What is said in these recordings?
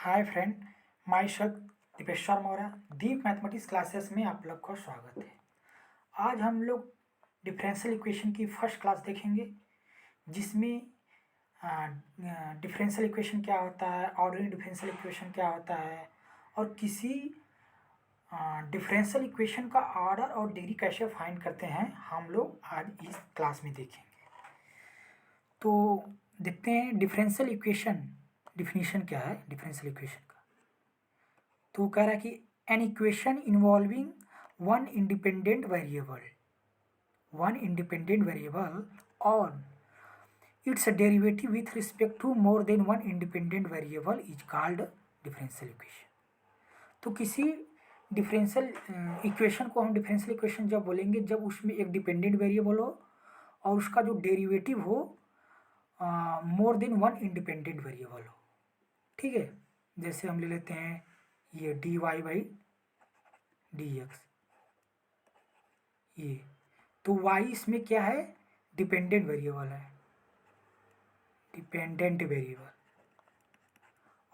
हाय friend, myself Deepeshwar Maurya. Deep mathematics classes में आप लोग का स्वागत है। आज हम लोग डिफरेंशियल इक्वेशन की फर्स्ट क्लास देखेंगे, जिसमें डिफरेंशियल इक्वेशन क्या होता है, ऑर्डिनरी डिफरेंशियल इक्वेशन क्या होता है, और किसी डिफरेंशियल इक्वेशन का ऑर्डर और डिग्री कैसे फाइंड करते हैं, हम लोग आज इस क्लास में देखेंगे। तो देखते हैं डिफरेंशियल इक्वेशन डिफिनीशन क्या है डिफरेंशियल इक्वेशन का। तो कह रहा है कि an equation involving one independent variable और its derivative with respect to more than one independent variable is called differential equation. तो किसी डिफरेंशियल इक्वेशन को हम डिफरेंशियल इक्वेशन जब बोलेंगे जब उसमें एक डिपेंडेंट वेरिएबल हो और उसका जो डेरिवेटिव हो मोर देन वन इंडिपेंडेंट वेरिएबल हो। ठीक है, जैसे हम ले लेते हैं ये dy बाई dx, ये तो y इसमें क्या है, डिपेंडेंट वेरिएबल है, डिपेंडेंट वेरिएबल,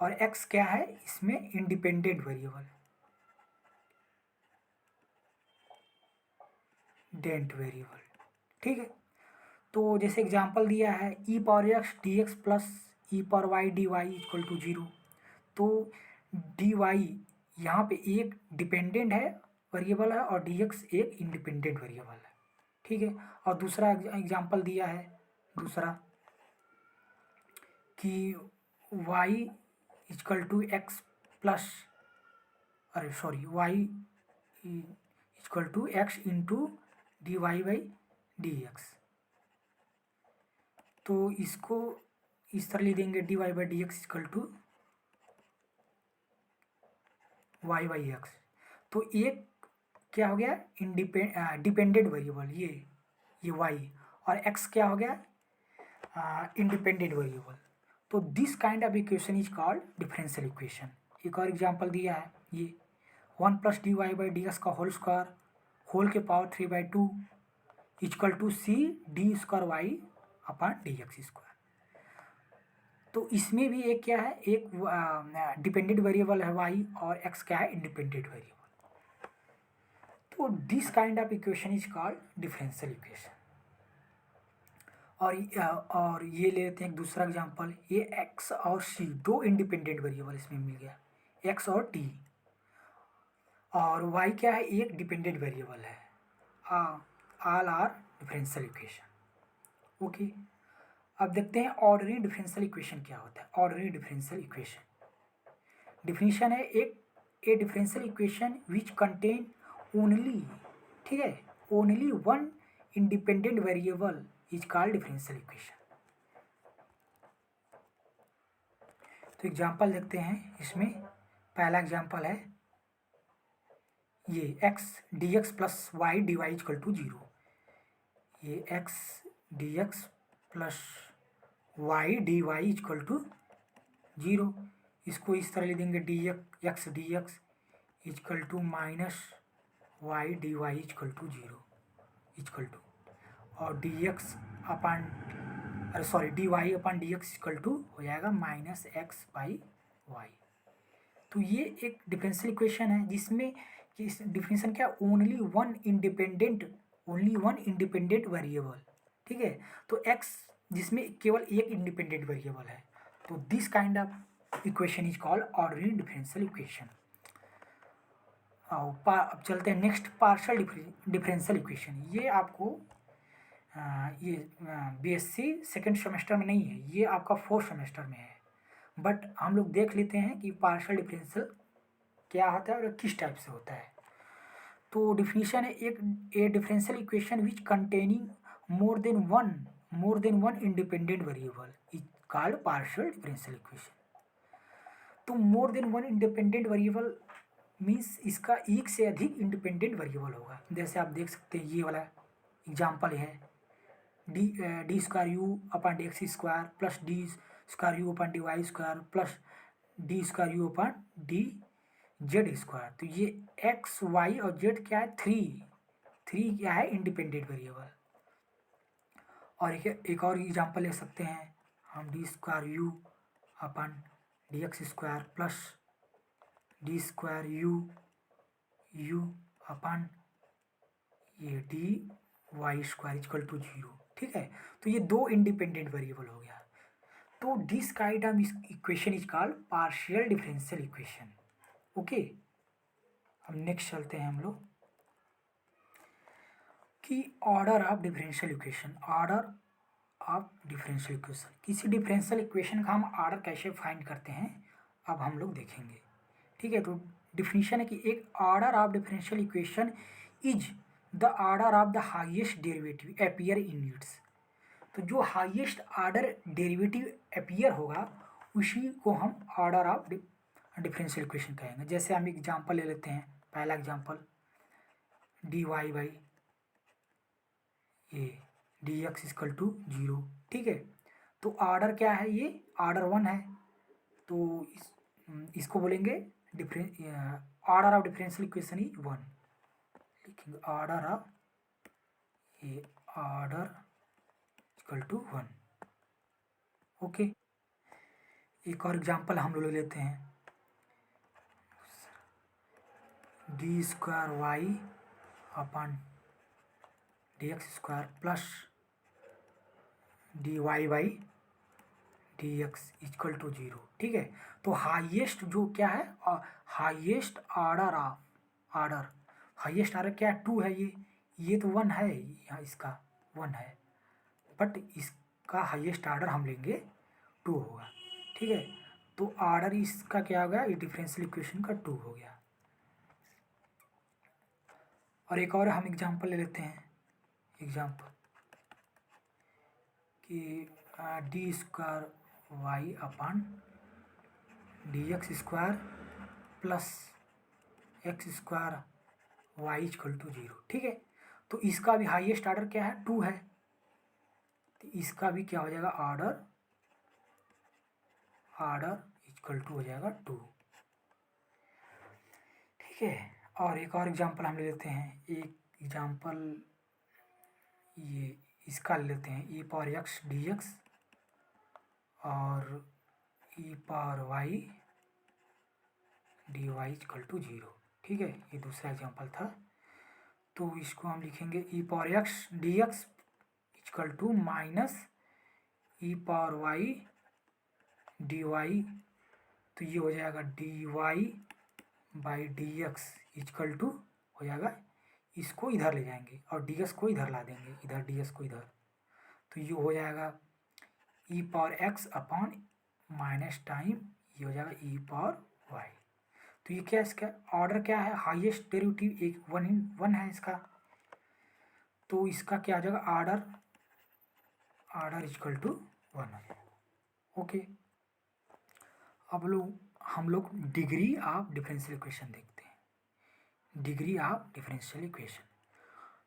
और x क्या है, इसमें इंडिपेंडेंट वेरिएबल है, डेंट वेरिएबल। ठीक है, तो जैसे एग्जांपल दिया है e power x dx plus e power y dy equal to 0। तो dy यहाँ पे एक डिपेंडेंट है वेरिएबल है और dx एक इंडिपेंडेंट वेरिएबल है। ठीक है, और दूसरा एग्जांपल दिया है दूसरा कि y equal to X plus y equal to X into D Y by D x. तो इसको इस तरह लिख देंगे D Y by D x equal to Y by X. तो एक क्या हो गया, डिपेंडेंट वेरिएबल ये y, और x क्या हो गया, इंडिपेंडेंट वेरिएबल। तो this kind of equation is called differential equation. एक और एग्जांपल दिया है ये 1 plus D Y by D x का होल स्क्वायर होल के power 3/2 equal to C D square Y upon D x square. तो इसमें भी एक क्या है, एक डिपेंडेंट वेरिएबल है y और x क्या है, इंडिपेंडेंट वेरिएबल। तो this kind of equation is called differential equation. और ये ले लेते हैं एक दूसरा एग्जांपल, ये x और c दो इंडिपेंडेंट वेरिएबल इसमें मिल गया, x और t, और y क्या है, एक डिपेंडेंट वेरिएबल है। All are differential equation. Okay, अब देखते हैं ऑर्डिनरी डिफरेंशियल इक्वेशन क्या होता है। ऑर्डिनरी डिफरेंशियल इक्वेशन डिफिनीशन है a differential equation which contain only, ठीक है, only one independent variable is called differential equation. तो एग्जांपल देखते हैं इसमें। पहला एग्जांपल है ये x dx plus Y D Y equal to 0। ये x dx plus Y D Y equal to 0। इसको इस तरह लिख देंगे D x D x equal to minus Y D Y equal to 0 equal to, और D x upon D Y upon D x equal to हो जाएगा minus x by Y. तो ये एक डिफरेंशियल इक्वेशन है जिसमें कि डिफिनेशन क्या, ओनली वन इंडिपेंडेंट वेरिएबल। ठीक है, तो x जिसमें केवल एक इंडिपेंडेंट वेरिएबल है। तो this kind of equation is called ordinary differential equation. अब चलते हैं नेक्स्ट, पार्शियल डिफरेंशियल इक्वेशन। ये आपको ये बीएससी सेकेंड सेमेस्टर में नहीं है, ये आपका फोर्थ सेमेस्टर में है। बट हम लोग देख लेते हैं कि पार्शियल डिफरेंशियल क्या होता है और किस टाइप से होता है। तो डिफिनीशन है a differential equation which containing more than one independent variable is called partial differential equation. तो more than one independent variable means इसका एक से अधिक इंडिपेंडेंट वेरिएबल होगा। जैसे आप देख सकते हैं ये वाला एग्जाम्पल है D square U upon D x square plus D square U upon D Y square plus D square U upon D Z square. तो ये एक्स वाई और जेड क्या है, थ्री क्या है, इंडिपेंडेंट वेरिएबल। और एक और एग्जांपल ले सकते हैं हम d square u upon D x square plus D square u upon ये D Y square equal to 0। ठीक है, तो ये दो इंडिपेंडेंट वेरिएबल हो गया। तो this kind of equation is called partial differential equation. Okay, अब नेक्स्ट चलते हैं हम लोग कि order of differential equation. Order of differential equation, किसी डिफरेंशियल इक्वेशन का हम ऑर्डर कैसे फाइंड करते हैं अब हम लोग देखेंगे। ठीक है, तो डिफिनीशन है कि एक order of differential equation is the order of the highest derivative appear in its. तो जो हाईएस्ट ऑर्डर डेरिवेटिव अपीयर होगा उसी को हम ऑर्डर ऑफ डिफरेंशियल इक्वेशन कहेंगे। जैसे हम एग्जांपल ले लेते हैं, पहला एग्जांपल डी वाई बाई ये डी एक्स इक्वल टू 0। ठीक है, तो ऑर्डर क्या है, ये ऑर्डर 1 है, तो इसको बोलेंगे order of differential equation is 1। लिखेंगे ऑर्डर ऑफ ये ऑर्डर इक्वल टू 1। ओके, एक और एग्जांपल हम लोग ले लेते हैं, D square Y upon D x square plus D Y by D x equal to 0। ठीक है, तो हाईएस्ट जो क्या है, highest order of order, highest order क्या है, 2 है। ये तो 1 है, यहाँ इसका 1 है, बट इसका हाईएस्ट ऑर्डर हम लेंगे 2 होगा। ठीक है, तो ऑर्डर इसका क्या हो गया, ये डिफरेंशियल इक्वेशन का 2 हो गया। और एक और हम एग्जांपल ले लेते हैं, एग्जांपल कि D square Y upon D x square plus X square Y equal to 0। ठीक है, तो इसका भी हाईएस्ट ऑर्डर क्या है, 2 है, तो इसका भी क्या हो जाएगा, ऑर्डर इक्वल टू हो जाएगा 2। ठीक है, और एक और एग्जांपल हम ले लेते हैं, एक एग्जांपल ये इसका ले लेते हैं, e power x D x और e power y D Y equal to 0। ठीक है, ये दूसरा एग्जांपल था, तो इसको हम लिखेंगे e power x D x equal to minus e power y D y, तो ये हो जाएगा d Y by D x equal to हो जाएगा, इसको इधर ले जाएंगे और डी एस को इधर ला देंगे, इधर डी एस को इधर, तो ये हो जाएगा e power x upon minus time ये हो जाएगा ई पावर वाई। तो ये क्या, इसका ऑर्डर क्या है, हाईएस्ट डेरिवेटिव एक 1 है इसका, तो इसका क्या आ जाएगा, ऑर्डर इक्वल टू 1 हो जाएगा। ओके, अब हम लोग डिग्री ऑफ डिफरेंशियल इक्वेशन देखते हैं। डिग्री ऑफ डिफरेंशियल इक्वेशन,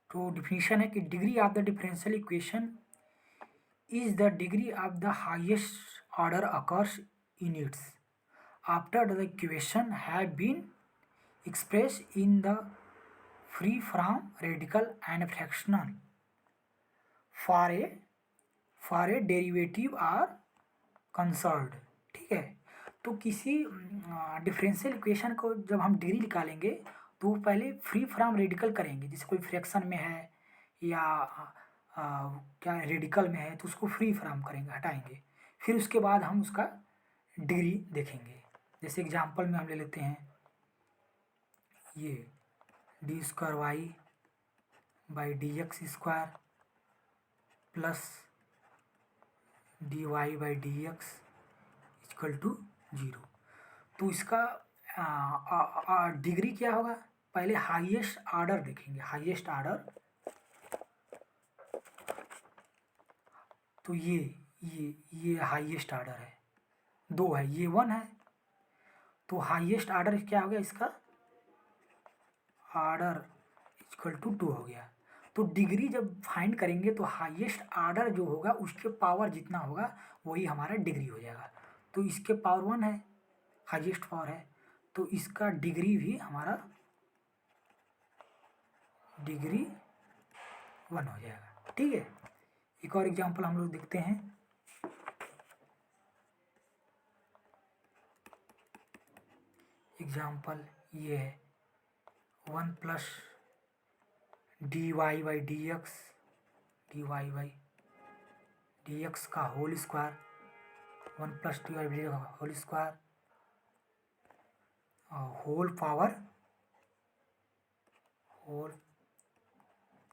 तो डिफिनीशन है कि degree of the differential equation is the degree of the highest order occurs in its after the equation have been expressed in the free form radical and fractional for a derivative are conserved। ठीक है, तो किसी differential equation को जब हम degree निकालेंगे तो पहले फ्री फॉर्म रेडिकल करेंगे, जैसे कोई फ्रैक्शन में है या क्या रेडिकल में है तो उसको फ्री फॉर्म करेंगे, हटाएंगे, फिर उसके बाद हम उसका डिग्री देखेंगे। जैसे एग्जांपल में हम ले लेते हैं ये D square Y by D x square plus D Y by D x equal to 0। तो इसका डिग्री क्या होगा, पहले हाईएस्ट ऑर्डर देखेंगे, हाईएस्ट ऑर्डर, तो ये हाईएस्ट ऑर्डर है, 2 है, ये 1 है, तो हाईएस्ट ऑर्डर क्या हो गया, इसका ऑर्डर इक्वल टू 2 हो गया। तो डिग्री जब फाइंड करेंगे तो हाईएस्ट ऑर्डर जो होगा उसके पावर जितना होगा वही हमारा डिग्री हो जाएगा। तो इसके पावर 1 है, हाईएस्ट पावर है, तो इसका डिग्री भी हमारा डिग्री 1 हो जाएगा। ठीक है, एक और एग्जांपल हम लोग देखते हैं, एग्जाम्पल ये है 1 plus D Y by D x, d Y by D x का whole square, 1 plus D Y by D x का whole square whole power whole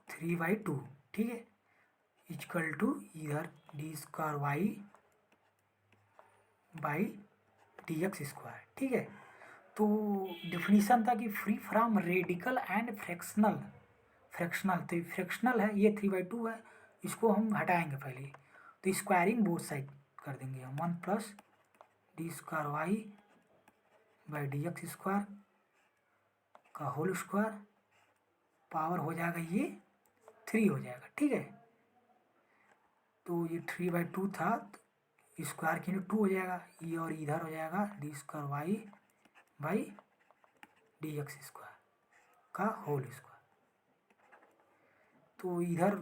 3/2, ठीक है, इक्वल टू इधर d square Y by D x square, ठीक है। तो definition था कि free from radical and fractional, fractional तो फ्रैक्शनल है, ये 3/2 है, इसको हम हटाएंगे पहले, तो स्क्वायरिंग बोथ साइड कर देंगे हम, 1 plus D square Y by D x square का होल स्क्वायर पावर हो जाएगा ये 3 हो जाएगा, ठीक है। तो ये 3/2 था, तो स्क्वायर की 2 हो जाएगा, ये और इधर हो जाएगा D square Y by D x square का होल स्क्वायर। तो इधर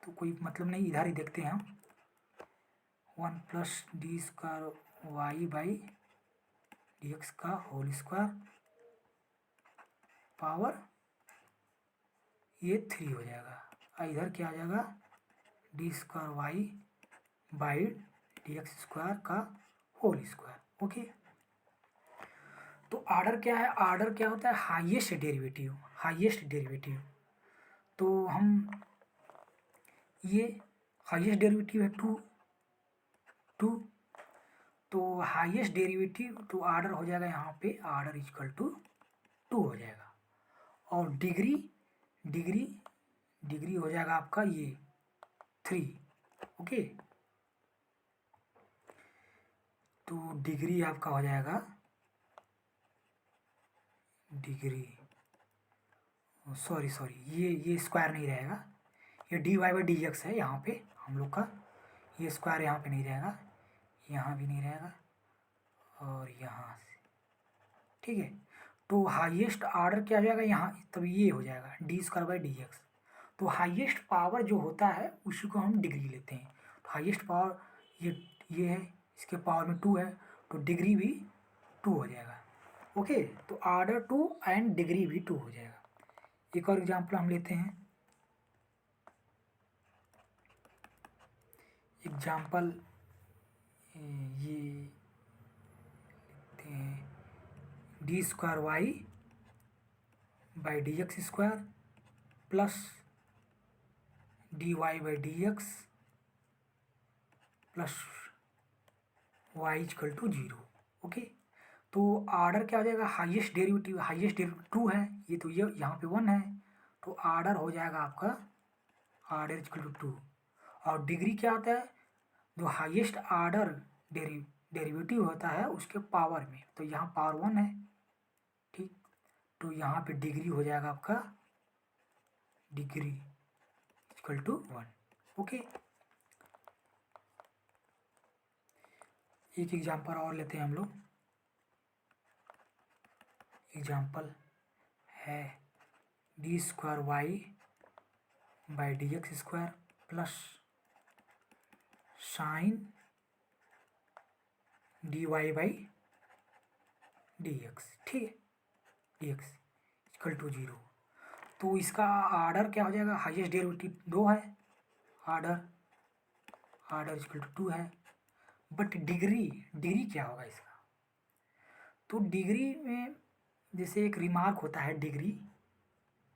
तो कोई मतलब नहीं, इधर ही देखते हैं हम, 1 plus D square Y by D x का होल स्क्वायर पावर ये 3 हो जाएगा, और इधर क्या आ जाएगा D square Y by D x square का होल स्क्वायर, ओके। तो आर्डर क्या है, आर्डर क्या होता है, हाईएस्ट डेरिवेटिव, हाईएस्ट डेरिवेटिव। तो हम ये हाईएस्ट डेरिवेटिव है 2, तो हाईएस्ट डेरिवेटिव तो आर्डर हो जाएगा यहाँ पे, आर्डर इक्वल टू 2 हो जाएगा, और डिग्री डिग्री डिग्री हो जाएगा आपका ये 3, ओके। तो डिग्री आपका हो जाएगा, डिग्री सॉरी ये स्क्वायर नहीं रहेगा, ये D Y by D X है यहाँ पे हम लोग का, ये स्क्वायर यहाँ पे नहीं रहेगा, यहाँ भी नहीं रहेगा, और यहाँ से, ठीक है। तो हाईएस्ट आर्डर क्या हो जाएगा यहाँ, तब ये हो जाएगा D square by D x. तो हाईएस्ट पावर जो होता है उसी को हम डिग्री लेते हैं, तो हाईएस्ट पावर ये है, इसके पावर में 2 है, तो डिग्री भी 2 हो जाएगा, ओके। तो आर्डर 2 एंड डिग्री भी 2 हो जाएगा। एक और एग्जांपल हम लेते हैं, एग्जांपल ये लेते हैं D square Y by D x square plus D Y by D x plus y equal to 0, okay. तो आर्डर क्या हो जाएगा, हाईएस्ट डेरिवेटिव, हाईएस्ट डेरिवेटिव 2 है, ये तो ये यहाँ पे 1 है, तो आर्डर हो जाएगा आपका आर्डर इक्वल टू 2, और डिग्री क्या होता है, जो हाईएस्ट आर्डर डेरिवेटिव होता है उसके पावर में, तो यहाँ पावर 1 है, ठीक, तो यहाँ पे डिग्री हो जाएगा आपका डिग्री इक्वल टू 1, ओके। एक एग्जांपल और लेते हैं हम लोग, एग्जांपल है D square Y by D x square plus sine d Y by D x, ठीक है, डी एक्स इक्वल टू 0। तो इसका आर्डर क्या हो जाएगा, हाईएस्ट डेरिवेटिव 2 है, आर्डर इक्वल टू 2 है, बट डिग्री क्या होगा इसका, तो डिग्री में जैसे एक रिमार्क होता है, डिग्री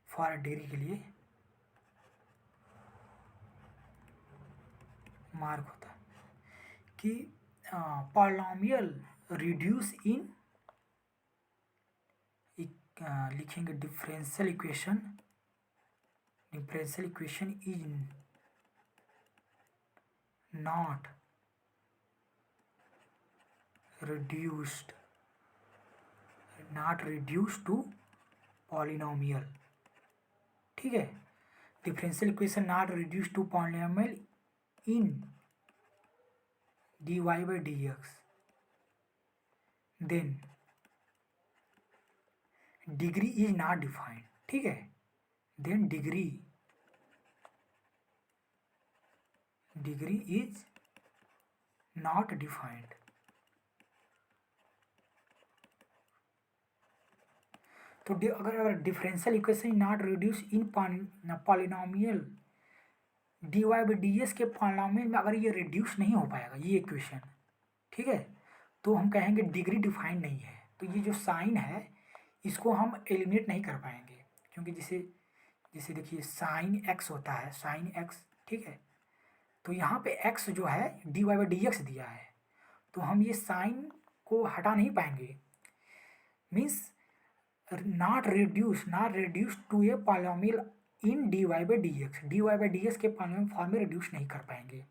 फॉर डिग्री के लिए मार्क होता है कि पॉलिनोमियल रिड्यूस इन, लिखेंगे differential equation is not reduced to polynomial, ठीक है, differential equation not reduce to polynomial in d Y by D x, then degree is not defined, ठीक है, then degree is not defined, तो अगर differential equation not reduce in polynomial d Y by d s के polynomial में अगर ये reduce नहीं हो पाएगा ये इक्वेशन, ठीक है, तो हम कहेंगे डिग्री डिफाइंड नहीं है। तो ये जो साइन है इसको हम एलिमिनेट नहीं कर पाएंगे, क्योंकि जैसे जैसे देखिए साइन एक्स होता है, साइन एक्स, ठीक है, तो यहाँ पे एक्स जो है d Y by D x दिया है, तो हम ये साइन को हटा नहीं पाएंगे, means not reduce to a polynomial in d Y by D x, d Y by D x के पॉलिनोमियल फॉर्म में रिड्यूस नहीं कर पाएंगे।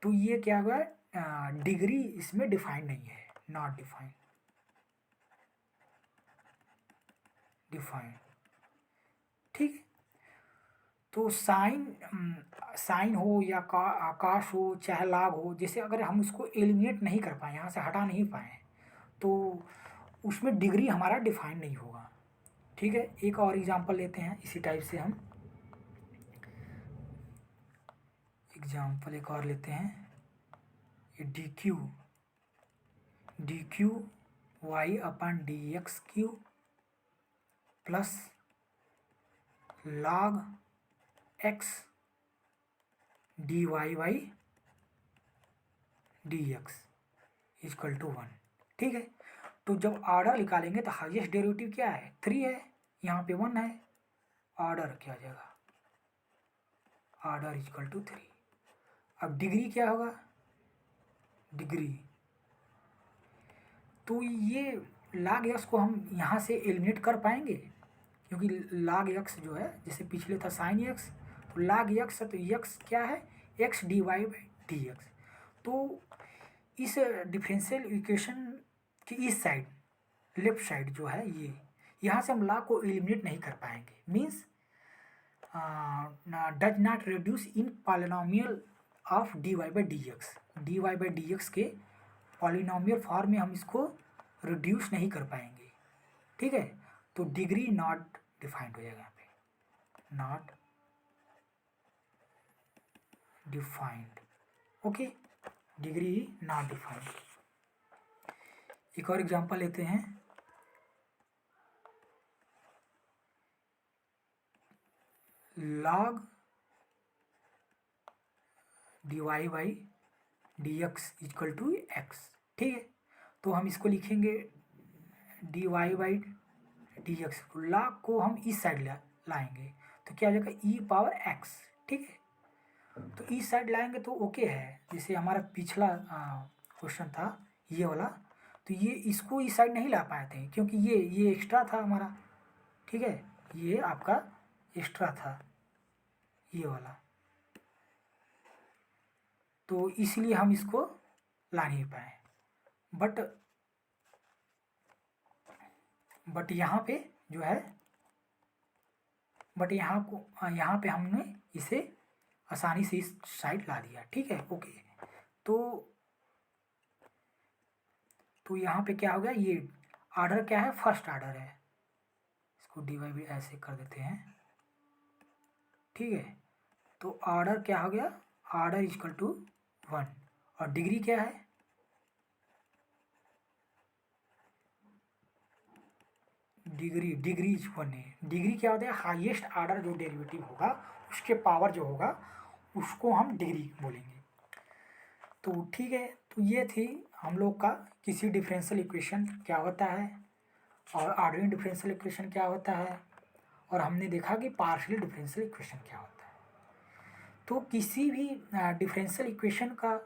तो ये क्या हुआ, डिग्री इसमें डिफाइंड नहीं है, नॉट डिफाइंड, डिफाइंड, ठीक है। तो साइन हो या आकाश हो चाहे लाग हो, जैसे अगर हम उसको एलिमिनेट नहीं कर पाए, यहाँ से हटा नहीं पाए, तो उसमें डिग्री हमारा डिफाइन नहीं होगा, ठीक है। एक और एग्जांपल लेते हैं इसी टाइप से, हम एग्जांपल एक और लेते हैं, ये d cube y upon D x cube plus log x d Y by D x equal to 1, ठीक है। तो जब ऑर्डर निकालेंगे तो हाईएस्ट डेरिवेटिव क्या है, 3 है, यहाँ पे 1 है, ऑर्डर क्या आ जाएगा, ऑर्डर इजकल टू 3। अब डिग्री क्या होगा, डिग्री, तो ये log x को हम यहाँ से एलिमिनेट कर पाएंगे, क्योंकि log x जो है जैसे पिछले था साइन x, तो log x है, तो x क्या है, x d Y by D x. तो इस डिफरेंशियल इक्वेशन की इस साइड, लेफ्ट साइड जो है ये, यहाँ से हम log को एलिमिनेट नहीं कर पाएंगे, means does not reduce in polynomial of d Y by D x, d Y by D x के पॉलिनोमियल फॉर्म में हम इसको रिड्यूस नहीं कर पाएंगे, ठीक है। तो डिग्री नॉट डिफाइंड हो जाएगा यहाँ पे, not defined, okay, degree not defined. एक और एग्जांपल लेते हैं, log d Y by D x equal to x, ठीक है। तो हम इसको लिखेंगे d Y by D x, log को हम इस साइड लाएंगे, तो क्या हो जाएगा ई पावर एक्स, ठीक है। तो इस साइड लाएंगे तो ओके है, जैसे हमारा पिछला क्वेश्चन था ये वाला, तो ये इसको इस साइड नहीं ला पाए थे क्योंकि ये एक्स्ट्रा था हमारा, ठीक है, ये आपका एक्स्ट्रा था ये वाला, तो इसलिए हम इसको ला नहीं पाए। बट यहाँ पे जो है, बट यहाँ पे हमने इसे आसानी से इस साइड ला दिया, ठीक है, ओके। तो यहाँ पे क्या हो गया, ये ऑर्डर क्या है, फर्स्ट ऑर्डर है, इसको डी वाई भी ऐसे कर देते हैं, ठीक है। तो ऑर्डर क्या हो गया, ऑर्डर इक्वल टू 1, और डिग्री क्या है, डिग्री 1 है। डिग्री क्या होता है, हाईएस्ट ऑर्डर जो डेरिवेटिव होगा उसके पावर जो होगा उसको हम डिग्री बोलेंगे। तो ठीक है, तो ये थी हम लोग का किसी डिफरेंशियल इक्वेशन क्या होता है और ऑर्डिनरी डिफरेंशियल इक्वेशन क्या होता है, और हमने देखा कि पार्शियल डिफरेंशियल इक्वेशन क्या होता है। तो किसी भी डिफरेंशियल इक्वेशन का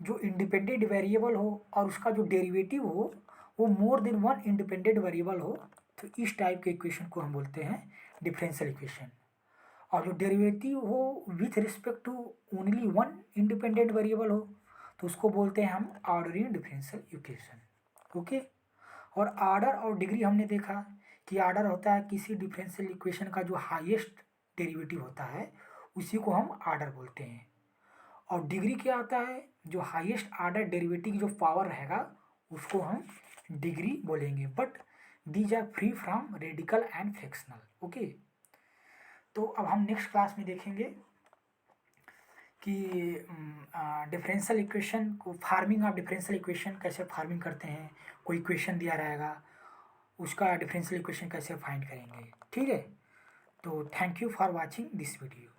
जो इंडिपेंडेंट वेरिएबल हो और उसका जो डेरिवेटिव हो वो मोर देन वन इंडिपेंडेंट वेरिएबल हो, तो इस टाइप के इक्वेशन को हम बोलते हैं डिफरेंशियल इक्वेशन। और जो डेरिवेटिव हो with respect to only one independent variable हो तो उसको बोलते हैं हम ऑर्डरिंग डिफरेंशियल इक्वेशन, ओके। और ऑर्डर और डिग्री हमने देखा कि ऑर्डर होता है किसी डिफरेंशियल इक्वेशन का जो हाईएस्ट डेरिवेटिव होता है उसी को हम ऑर्डर बोलते हैं, और डिग्री क्या होता है, जो हाईएस्ट ऑर्डर डेरिवेटिव जो पावर रहेगा उसको हम डिग्री बोलेंगे, but these are free from radical and fractional, okay. तो अब हम नेक्स्ट क्लास में देखेंगे कि डिफरेंशियल इक्वेशन को, फार्मिंग ऑफ डिफरेंशियल इक्वेशन कैसे फार्मिंग करते हैं, कोई इक्वेशन दिया रहेगा उसका डिफरेंशियल इक्वेशन कैसे फाइंड करेंगे। ठीक है, तो thank you for watching this video.